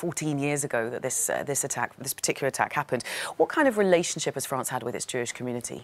14 years ago that this particular attack happened. What kind of relationship has France had with its Jewish community?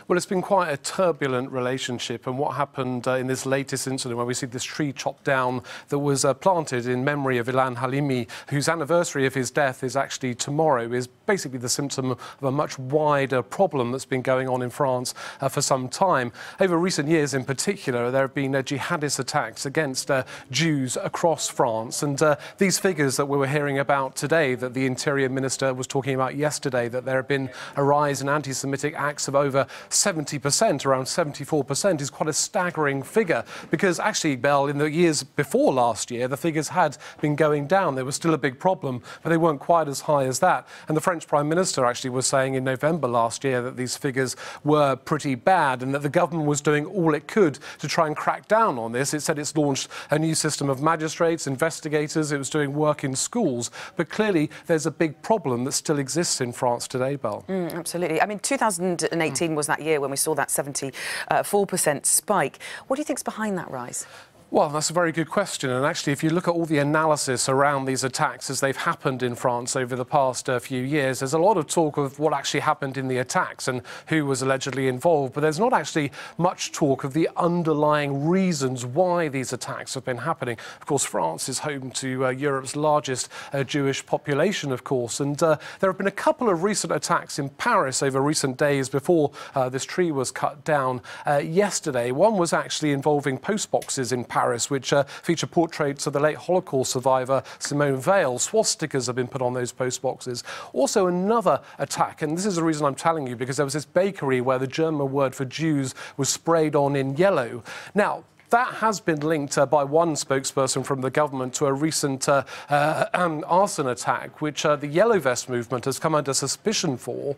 Well, it's been quite a turbulent relationship, and what happened in this latest incident where we see this tree chopped down that was planted in memory of Ilan Halimi, whose anniversary of his death is actually tomorrow, is basically the symptom of a much wider problem that's been going on in France for some time. Over recent years in particular, there have been jihadist attacks against Jews across France, and these figures that we were hearing about today, that the Interior Minister was talking about yesterday, that there have been a rise in anti-Semitic acts of over 70%, around 74%, is quite a staggering figure, because actually, Belle, in the years before last year, the figures had been going down. There was still a big problem, but they weren't quite as high as that. And the French Prime Minister actually was saying in November last year that these figures were pretty bad and that the government was doing all it could to try and crack down on this. It said it's launched a new system of magistrates, investigators, it was doing work in schools, but clearly there's a big problem that still exists in France today, Belle. Absolutely. I mean, 2018 was that year when we saw that 74% spike. What do you think's behind that rise? Well, that's a very good question. And actually, if you look at all the analysis around these attacks as they've happened in France over the past few years, there's a lot of talk of what actually happened in the attacks and who was allegedly involved. But there's not actually much talk of the underlying reasons why these attacks have been happening. Of course, France is home to Europe's largest Jewish population, of course. And there have been a couple of recent attacks in Paris over recent days before this tree was cut down yesterday. One was actually involving postboxes in Paris, which feature portraits of the late Holocaust survivor Simone Veil. Swastikas have been put on those postboxes. Also another attack, and this is the reason I'm telling you, because there was this bakery where the German word for Jews was sprayed on in yellow. Now, that has been linked by one spokesperson from the government to a recent arson attack, which the Yellow Vest movement has come under suspicion for.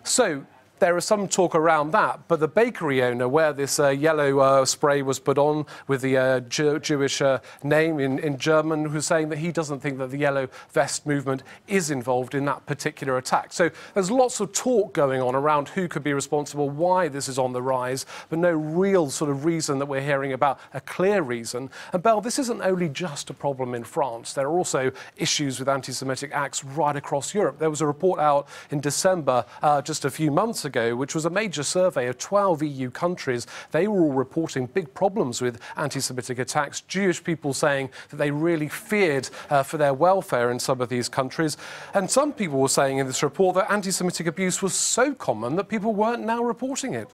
So there is some talk around that, but the bakery owner where this yellow spray was put on with the Jewish name in German, who's saying that he doesn't think that the Yellow Vest movement is involved in that particular attack. So there's lots of talk going on around who could be responsible, why this is on the rise, but no real sort of reason that we're hearing about, a clear reason. And Belle, this isn't only just a problem in France. There are also issues with anti-Semitic acts right across Europe. There was a report out in December, just a few months ago, which was a major survey of 12 EU countries. They were all reporting big problems with anti-Semitic attacks, Jewish people saying that they really feared for their welfare in some of these countries. And some people were saying in this report that anti-Semitic abuse was so common that people weren't now reporting it.